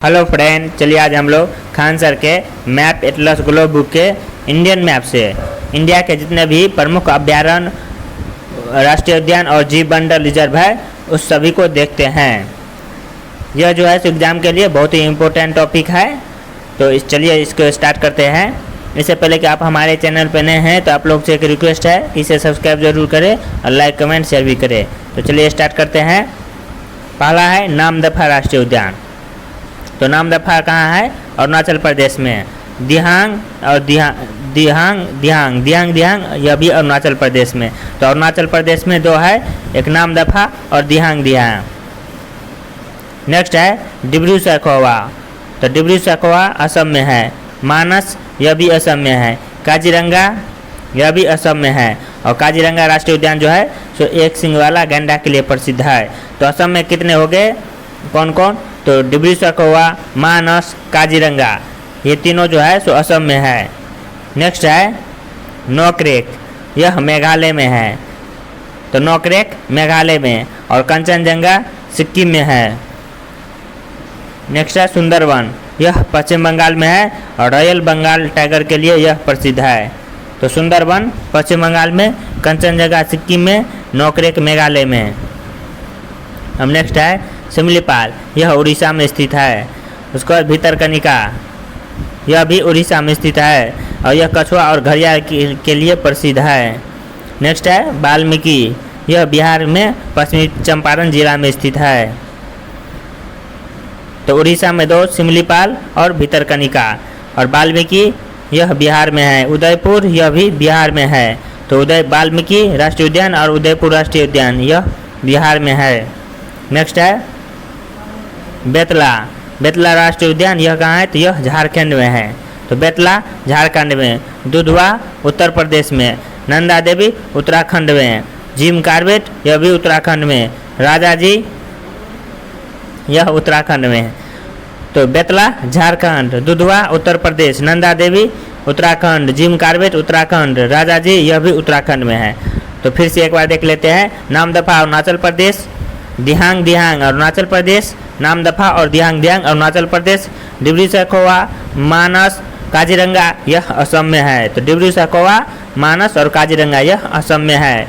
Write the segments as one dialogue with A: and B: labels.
A: Hello friend, चलिए आज हम लोग खान सर के मैप एटलस ग्लोब बुक के इंडियन मैप से इंडिया के जितने भी प्रमुख अभ्यारण्य, राष्ट्रीय उद्यान और जीव मंडल रिजर्व है उस सभी को देखते हैं। यह जो है एग्ज़ाम के लिए बहुत ही इम्पोर्टेंट टॉपिक है। तो चलिए इसको स्टार्ट करते हैं। इससे पहले कि आप हमारे चैनल पर नए हैं तो आप लोग से एक रिक्वेस्ट है कि इसे सब्सक्राइब जरूर करें और लाइक कमेंट शेयर भी करें। तो चलिए स्टार्ट करते हैं। पहला है नामदफा राष्ट्रीय उद्यान। तो नामदफा कहाँ है? अरुणाचल प्रदेश में। दिहांग और दिहांग यह भी अरुणाचल प्रदेश में। तो अरुणाचल प्रदेश में दो है, एक नामदफा और दिहांग। नेक्स्ट है डिब्रू सैखोवा। तो डिब्रू सैखोवा असम में है। मानस यह भी असम में है। काजीरंगा यह भी असम में है। और काजीरंगा राष्ट्रीय उद्यान जो है सो एक सिंग वाला गैंडा के लिए प्रसिद्ध है। तो असम में कितने हो गए, कौन कौन? तो डिब्रू सैखोवा, मानस, काजीरंगा, ये तीनों जो है सो असम में है। नेक्स्ट है नोकरेक, यह मेघालय में है। तो नोकरेक मेघालय में और कंचनजंगा सिक्किम में है। नेक्स्ट है सुंदरवन, यह पश्चिम बंगाल में है और रॉयल बंगाल टाइगर के लिए यह प्रसिद्ध है। तो सुंदरवन पश्चिम बंगाल में, कंचनजंगा सिक्किम में, नोकरेक मेघालय में। अब नेक्स्ट है सिमलीपाल, यह उड़ीसा में स्थित है। उसके बाद भितरकनिका, यह भी उड़ीसा में स्थित है और यह कछुआ और घड़ियाल के लिए प्रसिद्ध है। नेक्स्ट है वाल्मीकि, यह बिहार में पश्चिमी चंपारण जिला में स्थित है। तो उड़ीसा में दो, सिमलीपाल और भितरकनिका। और वाल्मीकि यह बिहार में है। उदयपुर यह भी बिहार में है। तो वाल्मीकि राष्ट्रीय उद्यान और उदयपुर राष्ट्रीय उद्यान यह बिहार में है। नेक्स्ट है बेतला राष्ट्रीय उद्यान, यह कहाँ है? तो यह झारखंड में है। तो बेतला झारखंड में। दुधवा उत्तर प्रदेश में। नंदा देवी उत्तराखंड में। जिम कार्बेट यह भी उत्तराखंड में। राजाजी यह उत्तराखंड में है। तो बेतला झारखंड, दुधवा उत्तर प्रदेश, नंदा देवी उत्तराखंड, जिम कार्बेट उत्तराखंड, राजाजी यह भी उत्तराखंड में है। तो फिर से एक बार देख लेते हैं। नामदफा अरुणाचल प्रदेश, दिहांग अरुणाचल प्रदेश, नामदफा और दिहांग अरुणाचल प्रदेश, डिब्रू सैखोवा, मानस, काजीरंगा यह असम में है। तो डिब्रू सैखोवा, मानस और काजीरंगा यह असम में है।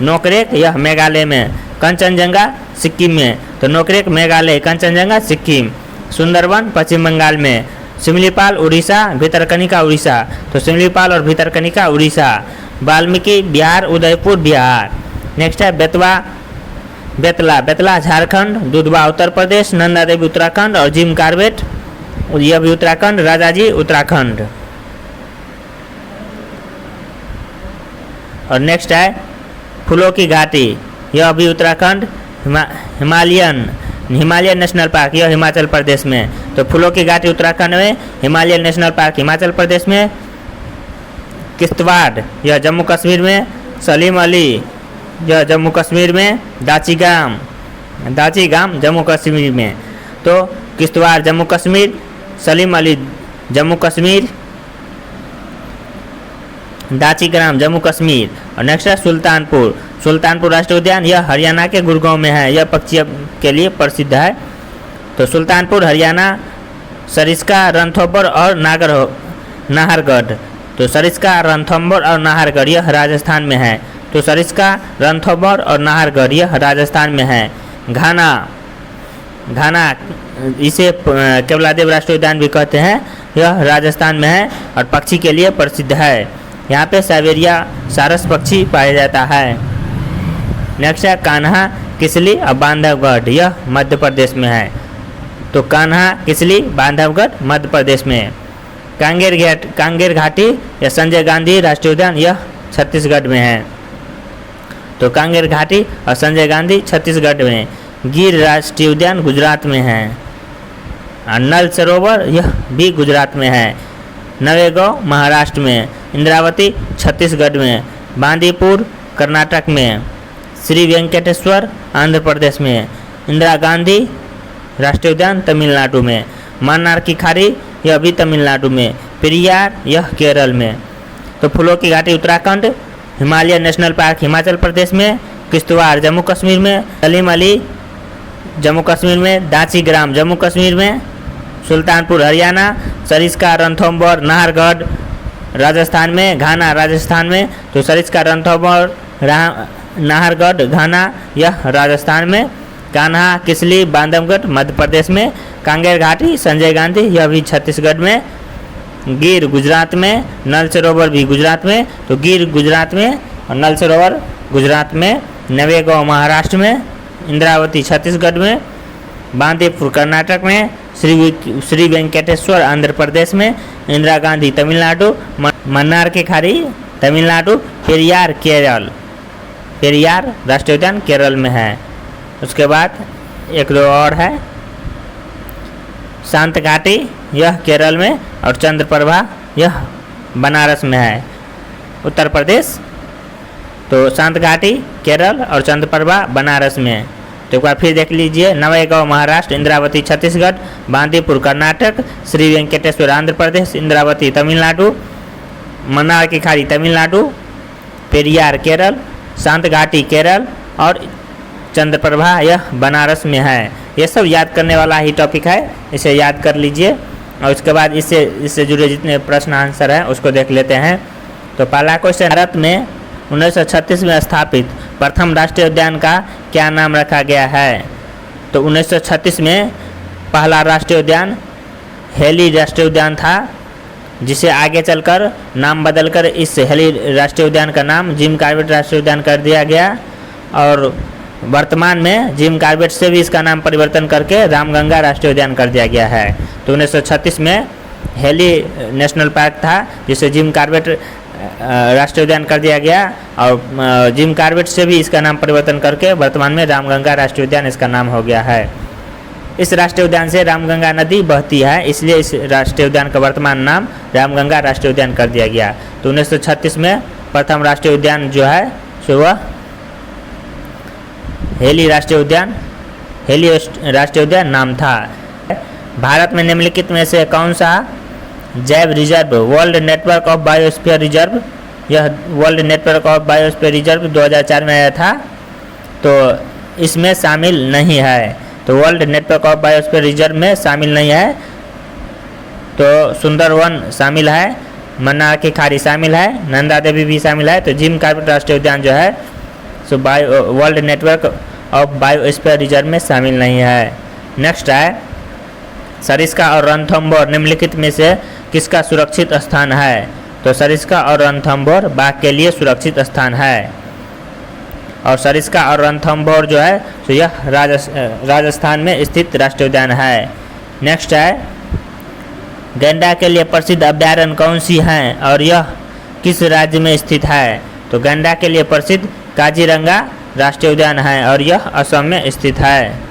A: नोकरेक यह मेघालय में। कंचनजंगा सिक्किम में। तो नोकरेक मेघालय, कंचनजंगा सिक्किम। सुंदरवन पश्चिम बंगाल में। सिमलीपाल उड़ीसा, भितरकनिका उड़ीसा। तो सिमलीपाल और भितरकनिका उड़ीसा। वाल्मीकि बिहार, उदयपुर बिहार। नेक्स्ट है बेतला झारखंड, दुधवा उत्तर प्रदेश, नंदा देवी उत्तराखंड और जिम कार्बेट यह भी उत्तराखंड, राजाजी उत्तराखंड। और नेक्स्ट है फूलों की घाटी, यह भी उत्तराखंड। हिमालयन नेशनल पार्क यह हिमाचल प्रदेश में। तो फूलों की घाटी उत्तराखंड में, Himalayan National Park Himachal Pradesh में। किश्तवाड़ यह जम्मू कश्मीर में। सलीम अली यह जम्मू कश्मीर में। दाची गाम जम्मू कश्मीर में। तो किश्तवाड़ जम्मू कश्मीर, सलीम अली जम्मू कश्मीर, दाची ग्राम जम्मू कश्मीर। और नेक्स्ट है सुल्तानपुर राष्ट्रीय उद्यान, यह हरियाणा के गुड़गांव में है। यह पक्षियों के लिए प्रसिद्ध है। तो सुल्तानपुर हरियाणा। सरिस्का, रणथंभौर और नाहरगढ़। तो सरिस्का, रणथंभौर और नाहरगढ़ यह राजस्थान में है। तो सरिस्का, रणथंभौर और नाहरगढ़ यह राजस्थान में है। घाना इसे केवलादेव राष्ट्रीय उद्यान भी कहते हैं, यह राजस्थान में है और पक्षी के लिए प्रसिद्ध है। यहाँ पे साइबेरिया सारस पक्षी पाया जाता है। नेक्स्ट है कान्हा, किसली और बांधवगढ़, यह मध्य प्रदेश में है। तो कान्हा, किसली, बांधवगढ़ मध्य प्रदेश में। कांगेर घाटी या संजय गांधी राष्ट्रीय उद्यान यह छत्तीसगढ़ में है। तो कांगेर घाटी और संजय गांधी छत्तीसगढ़ में। गिर राष्ट्रीय उद्यान गुजरात में है। और नल सरोवर यह भी गुजरात में है। नवेगांव महाराष्ट्र में। इंद्रावती छत्तीसगढ़ में। बांदीपुर कर्नाटक में। श्री वेंकटेश्वर आंध्र प्रदेश में। इंदिरा गांधी राष्ट्रीय उद्यान तमिलनाडु में। मन्नार की खाड़ी यह भी तमिलनाडु में। पेरियार यह केरल में। तो फूलों की घाटी Uttarakhand, Himalayan National Park Himachal Pradesh में, किश्तवाड़ जम्मू कश्मीर में, सलीम अली जम्मू कश्मीर में, दाची ग्राम जम्मू कश्मीर में, सुल्तानपुर हरियाणा, सरिस्का रणथंभौर नाहरगढ़ राजस्थान में, घाना राजस्थान में। तो सरिस्का रणथंभौर नाहरगढ़ घाना यह राजस्थान में। कान्हा किसली बांधवगढ़ मध्य प्रदेश में। कांगेर घाटी संजय गांधी यह भी छत्तीसगढ़ में। गिर गुजरात में, नल सरोवर भी गुजरात में। तो गिर गुजरात में और नल सरोवर गुजरात में। नवेगांव महाराष्ट्र में, इंद्रावती छत्तीसगढ़ में। बांदीपुर कर्नाटक में, श्री वेंकटेश्वर आंध्र प्रदेश में। इंदिरा गांधी तमिलनाडु, मन्नार की खाड़ी तमिलनाडु। पेरियार केरल, पेरियार राष्ट्रीय उद्यान केरल में है। उसके बाद एक दो और है, शांत घाटी यह केरल में और चंद्रप्रभा यह बनारस में है, उत्तर प्रदेश। तो शांत घाटी केरल और चंद्रप्रभा बनारस में। तो एक बार फिर देख लीजिए, नवेगांव महाराष्ट्र, इंद्रावती छत्तीसगढ़, बांदीपुर कर्नाटक, श्री वेंकटेश्वर आंध्र प्रदेश, इंद्रावती तमिलनाडु, मन्नार की खाड़ी तमिलनाडु, पेरियार केरल, शांत घाटी केरल और चंद्रप्रभा यह बनारस में है। ये सब याद करने वाला ही टॉपिक है, इसे याद कर लीजिए। और उसके बाद इससे जुड़े जितने प्रश्न आंसर हैं उसको देख लेते हैं। तो पहला क्वेश्चन, भारत में 1936 में स्थापित प्रथम राष्ट्रीय उद्यान का क्या नाम रखा गया है। तो 1936 में पहला राष्ट्रीय उद्यान हेली राष्ट्रीय उद्यान था, जिसे आगे चलकर नाम बदलकर इस हेली राष्ट्रीय उद्यान का नाम जिम कॉर्बेट राष्ट्रीय उद्यान कर दिया गया। और वर्तमान में जिम कॉर्बेट से भी इसका नाम परिवर्तन करके रामगंगा राष्ट्रीय उद्यान कर दिया गया है। तो 1936 में हेली नेशनल पार्क था, जिसे जिम कॉर्बेट राष्ट्रीय उद्यान कर दिया गया और जिम कॉर्बेट से भी इसका नाम परिवर्तन करके वर्तमान में रामगंगा राष्ट्रीय उद्यान इसका नाम हो गया है। इस राष्ट्रीय उद्यान से रामगंगा नदी बहती है, इसलिए इस राष्ट्रीय उद्यान का वर्तमान नाम रामगंगा राष्ट्रीय उद्यान कर दिया गया। तो 1936 में प्रथम राष्ट्रीय उद्यान जो है सो वह हेली राष्ट्रीय उद्यान, हेली राष्ट्रीय उद्यान नाम था। भारत में निम्नलिखित में से कौन सा जैव reserve world network of biosphere reserve, यह world network of biosphere reserve 2004 में आया था, तो इसमें शामिल नहीं है। तो world network of biosphere reserve में शामिल नहीं है। तो सुंदरवन शामिल है, मन्नार की खाड़ी शामिल है, नंदा देवी भी शामिल है। तो जिम कॉर्बेट राष्ट्रीय उद्यान जो है so world network of biosphere reserve में शामिल नहीं है। नेक्स्ट है, सरिस्का और रणथंभौर निम्नलिखित में से किसका सुरक्षित स्थान है। तो सरिस्का और रणथंभौर बाघ के लिए सुरक्षित स्थान है। और सरिस्का और रणथंभौर जो है तो यह राजस्थान में स्थित राष्ट्रीय उद्यान है। नेक्स्ट है, गैंडा के लिए प्रसिद्ध अभ्यारण्य कौन सी है और यह किस राज्य में स्थित है। तो गैंडा के लिए प्रसिद्ध काजीरंगा राष्ट्रीय उद्यान है और यह असम में स्थित है।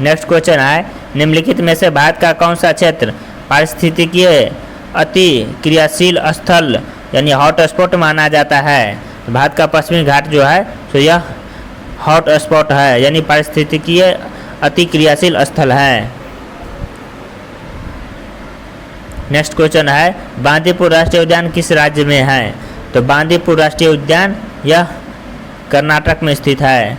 A: नेक्स्ट क्वेश्चन है, निम्नलिखित में से भारत का कौन सा क्षेत्र पारिस्थितिकीय अति क्रियाशील स्थल यानी हॉट स्पॉट माना जाता है। तो भारत का पश्चिमी घाट जो है तो यह हॉट स्पॉट है, यानी पारिस्थितिकीय अति क्रियाशील स्थल है। नेक्स्ट क्वेश्चन है, बांदीपुर राष्ट्रीय उद्यान किस राज्य में है। तो बांदीपुर राष्ट्रीय उद्यान यह कर्नाटक में स्थित है।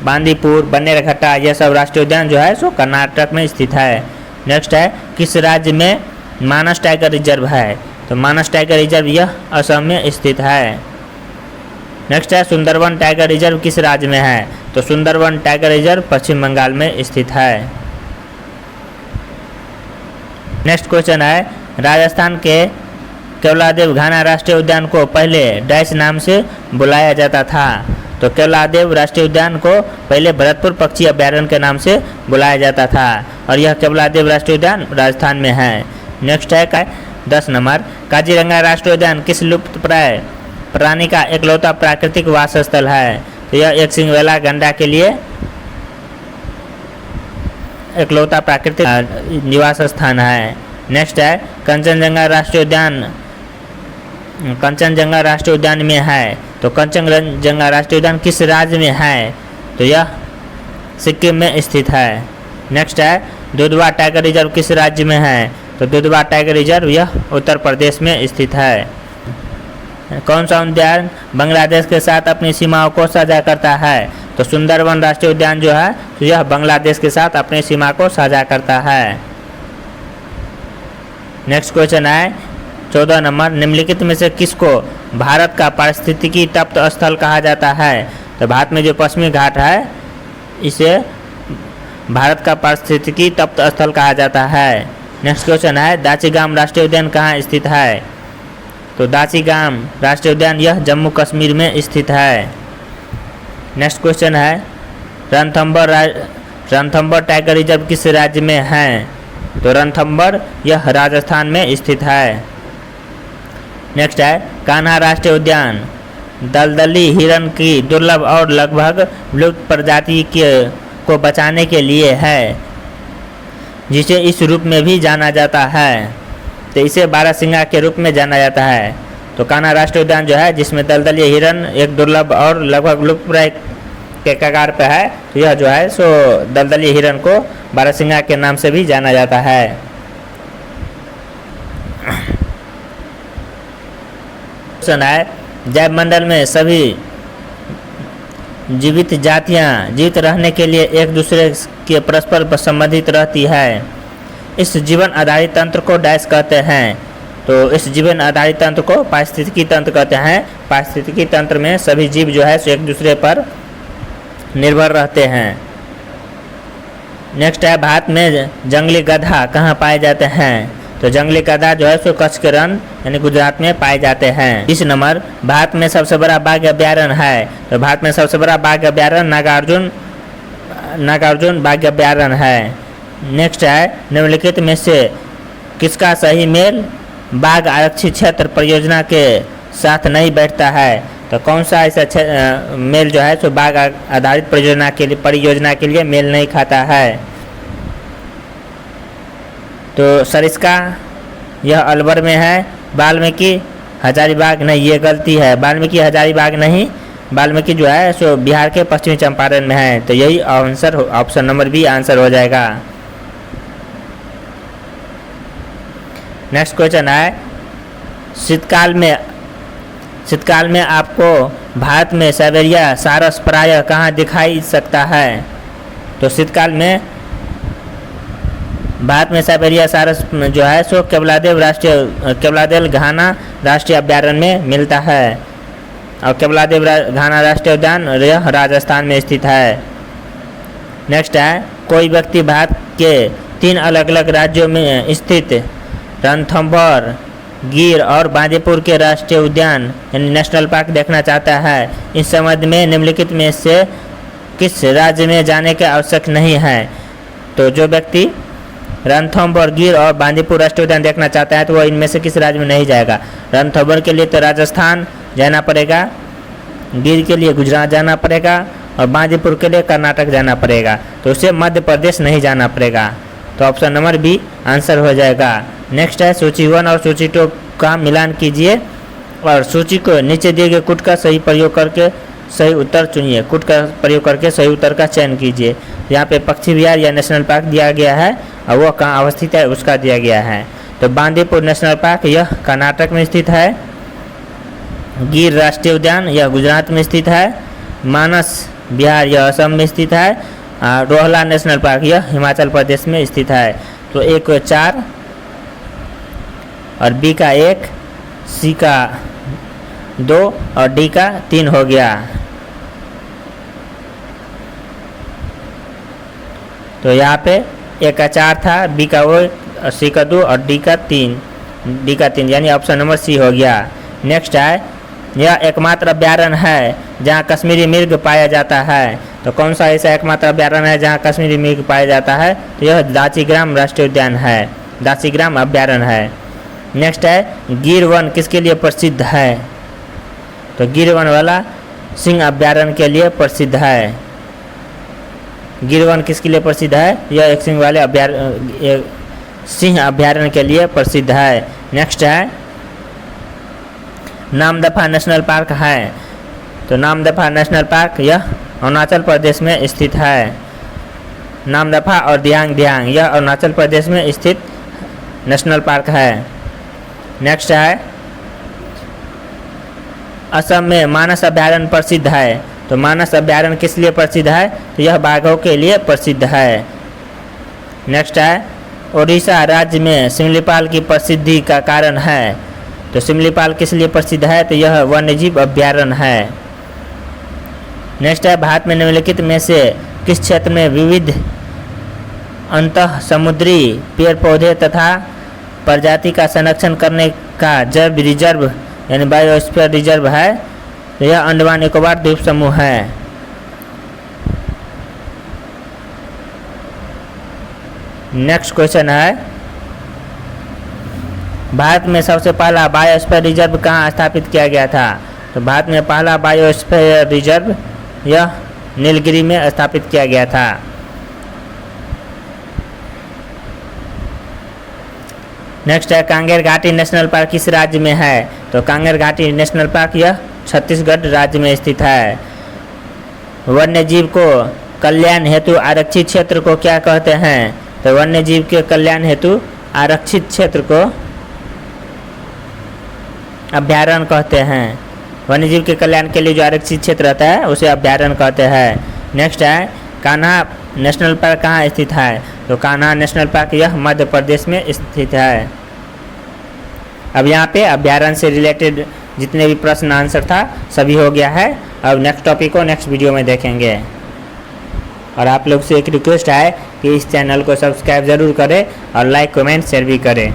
A: बांदीपुर, बन्नेरघट्टा यह सब राष्ट्रीय उद्यान जो है सो कर्नाटक में स्थित है। नेक्स्ट है, किस राज्य में मानस टाइगर रिजर्व है। तो मानस टाइगर रिजर्व यह असम में स्थित है। नेक्स्ट है, सुंदरवन टाइगर रिजर्व किस राज्य में है। तो सुंदरवन टाइगर रिजर्व पश्चिम बंगाल में स्थित है। नेक्स्ट क्वेश्चन है, राजस्थान के केवलादेव घाना राष्ट्रीय उद्यान को पहले डैश नाम से बुलाया जाता था। तो केवलादेव राष्ट्रीय उद्यान को पहले भरतपुर पक्षी अभ्यारण्य के नाम से बुलाया जाता था और यह केवलादेव राष्ट्रीय उद्यान राजस्थान में है। नेक्स्ट है 10 नंबर, काजीरंगा राष्ट्रीय उद्यान किस लुप्तप्राय प्राणी का इकलौता प्राकृतिक वास स्थल है। तो यह एक सिंगवेला गंडा के लिए इकलौता प्राकृतिक निवास स्थान है। नेक्स्ट है, कंचनजंगा राष्ट्रीय उद्यान कंचनजंगा राष्ट्रीय उद्यान में है। तो कंचनजंगा राष्ट्रीय उद्यान किस राज्य में है। तो यह सिक्किम में स्थित है। नेक्स्ट है, दुधवा टाइगर रिजर्व किस राज्य में है। तो दुधवा टाइगर रिजर्व यह उत्तर प्रदेश में स्थित है। कौन सा उद्यान बांग्लादेश के साथ अपनी सीमाओं को साझा करता है। तो सुंदरवन राष्ट्रीय उद्यान जो है तो यह बांग्लादेश के साथ अपनी सीमा को साझा करता है। नेक्स्ट क्वेश्चन है 14 नंबर, निम्नलिखित में से किसको भारत का पारिस्थितिकी तप्त स्थल कहा जाता है? तो भारत में जो पश्चिमी घाट है इसे भारत का पारिस्थितिकी तप्त स्थल कहा जाता है। नेक्स्ट क्वेश्चन है दाचीगाम राष्ट्रीय उद्यान कहाँ स्थित है? तो दाचीगाम राष्ट्रीय उद्यान यह जम्मू कश्मीर में स्थित है। नेक्स्ट क्वेश्चन है रणथंबोर टाइगर रिजर्व किस राज्य में है? तो रणथंबोर यह राजस्थान में स्थित है। नेक्स्ट है कान्हा राष्ट्रीय उद्यान दलदली हिरण की दुर्लभ और लगभग विलुप्त प्रजाति को बचाने के लिए है, जिसे इस रूप में भी जाना जाता है। तो इसे बारहसिंगा के रूप में जाना जाता है। तो कान्हा राष्ट्रीय उद्यान जो है जिसमें दलदली हिरण एक दुर्लभ और लगभग विलुप्त प्राय के कगार पे है, तो यह जो है सो दलदली हिरण को बारहसिंगा के नाम से भी जाना जाता है। क्वेश्चन है जैवमंडल में सभी जीवित जातियां जीवित रहने के लिए एक दूसरे के परस्पर संबंधित रहती है। इस जीवन आधारित तंत्र को डैश कहते हैं। तो इस जीवन आधारित तंत्र को पारिस्थितिकी तंत्र कहते हैं। पारिस्थितिकी तंत्र में सभी जीव जो है एक दूसरे पर निर्भर रहते हैं। नेक्स्ट है भारत में जंगली गधा कहाँ पाए जाते हैं? तो जंगली गधा जो है सो कच्छ के रण यानी गुजरात में पाए जाते हैं। 20 नंबर, भारत में सबसे बड़ा बाघ अभ्यारण्य है? तो भारत में सबसे बड़ा बाघ अभ्यारण्य नागार्जुन बाघ अभ्यारण्य है। नेक्स्ट है निम्नलिखित में से किसका सही मेल बाघ आरक्षित क्षेत्र परियोजना के साथ नहीं बैठता है? तो कौन सा ऐसा मेल जो है सो बाघ आधारित परियोजना के लिए मेल नहीं खाता है? तो सरिस्का यह अलवर में है। वाल्मीकि हजारीबाग नहीं, ये गलती है। वाल्मीकि हजारीबाग नहीं, वाल्मीकि जो है सो बिहार के पश्चिमी चंपारण में है। तो यही answer option number B answer हो जाएगा। नेक्स्ट क्वेश्चन है शीतकाल में आपको भारत में साइबेरिया सारस प्रायः कहाँ दिखाई सकता है? तो शीतकाल में भारत में साइबेरिया सारस जो है सो केवलादेव घाना राष्ट्रीय अभ्यारण्य में मिलता है। और केवलादेव घाना राष्ट्रीय उद्यान यह राजस्थान में स्थित है। नेक्स्ट है कोई व्यक्ति भारत के 3 अलग अलग राज्यों में स्थित रणथंभौर, गिर और बांदीपुर के राष्ट्रीय उद्यान यानी नेशनल पार्क देखना चाहता है। इस संबंध में निम्नलिखित में से किस राज्य में जाने की आवश्यक नहीं है? तो जो व्यक्ति रणथंभौर, गिर और बांदीपुर राष्ट्रीय उद्यान देखना चाहता है तो वह इनमें से किस राज्य में नहीं जाएगा? रणथंभौर के लिए तो राजस्थान जाना पड़ेगा, गिर के लिए गुजरात जाना पड़ेगा और बांदीपुर के लिए कर्नाटक जाना पड़ेगा। तो उसे मध्य प्रदेश नहीं जाना पड़ेगा। तो ऑप्शन नंबर बी आंसर हो जाएगा। नेक्स्ट है सूची 1 और सूची 2 का मिलान कीजिए और सूची को नीचे दिए गए कूट का सही प्रयोग करके सही उत्तर चुनिए। कूट का प्रयोग करके सही उत्तर का चयन कीजिए। यहाँ पे पक्षी विहार या नेशनल पार्क दिया गया है और वह कहाँ अवस्थित है उसका दिया गया है। तो बांदीपुर नेशनल पार्क यह कर्नाटक में स्थित है। गिर राष्ट्रीय उद्यान यह गुजरात में स्थित है। मानस बिहार यह असम में स्थित है। रोहला नेशनल पार्क यह हिमाचल प्रदेश में स्थित है। तो ए को 4 और बी का 1, सी का 2 और डी का 3 हो गया। तो यहाँ पे ए का 4 था, बी का 1, सी का 2 और डी का 3 यानी ऑप्शन नंबर सी हो गया। नेक्स्ट है यह एकमात्र अभ्यारण्य है जहाँ कश्मीरी मृग पाया जाता है। तो कौन सा ऐसा एकमात्र अभ्यारण्य है जहाँ कश्मीरी मृग पाया जाता है? तो यह दाचीग्राम राष्ट्रीय उद्यान है, दाचीग्राम अभ्यारण्य है। नेक्स्ट है गिर वन किसके लिए प्रसिद्ध है? तो गिर वन वाला सिंह अभ्यारण्य के लिए प्रसिद्ध है। गिर वन किसके लिए प्रसिद्ध है? यह एक सिंह वाले सिंह अभ्यारण्य के लिए प्रसिद्ध है। नेक्स्ट है नामदफा नेशनल पार्क है। तो नामदफा नेशनल पार्क यह अरुणाचल प्रदेश में स्थित है। नामदफा और दियांग यह अरुणाचल प्रदेश में स्थित नेशनल पार्क है। नेक्स्ट है असम में मानस अभ्यारण्य प्रसिद्ध है। तो मानस अभ्यारण्य किस लिए प्रसिद्ध है? तो यह बाघों के लिए प्रसिद्ध है। नेक्स्ट है, उड़ीसा राज्य में सिमलीपाल की प्रसिद्धि का कारण है। तो सिमलीपाल किस लिए प्रसिद्ध है? तो यह वन्यजीव अभ्यारण्य है। नेक्स्ट है, भारत में निम्नलिखित में से किस क्षेत्र में विविध अंतः समुद्री पेड़ पौधे तथा प्रजाति का संरक्षण करने का जैव रिजर्व यानी बायोस्फीयर रिजर्व है? तो यह अंडमान निकोबार द्वीप समूह है। नेक्स्ट क्वेश्चन है, भारत में सबसे पहला बायोस्फीयर रिजर्व कहाँ स्थापित किया गया था? तो भारत में पहला बायोस्फीयर रिजर्व यह नीलगिरी में स्थापित किया गया था। नेक्स्ट है, कांगेर घाटी नेशनल पार्क किस राज्य में है? तो कांगेर घाटी नेशनल पार्क यह छत्तीसगढ़ राज्य में स्थित है। वन्यजीव को कल्याण हेतु आरक्षित क्षेत्र को क्या कहते हैं? तो वन्यजीव के कल्याण हेतु आरक्षित क्षेत्र को अभ्यारण्य कहते हैं। वन्यजीव के कल्याण के लिए जो आरक्षित क्षेत्र रहता है उसे अभ्यारण्य कहते हैं। नेक्स्ट है, कान्हा नेशनल पार्क कहाँ स्थित है? तो कान्हा नेशनल पार्क यह मध्य प्रदेश में स्थित है। अब यहाँ पे अभ्यारण्य से रिलेटेड जितने भी प्रश्न आंसर था सभी हो गया है। अब नेक्स्ट टॉपिक को नेक्स्ट वीडियो में देखेंगे। और आप लोग से एक रिक्वेस्ट है कि इस चैनल को सब्सक्राइब ज़रूर करें और लाइक कमेंट शेयर भी करें।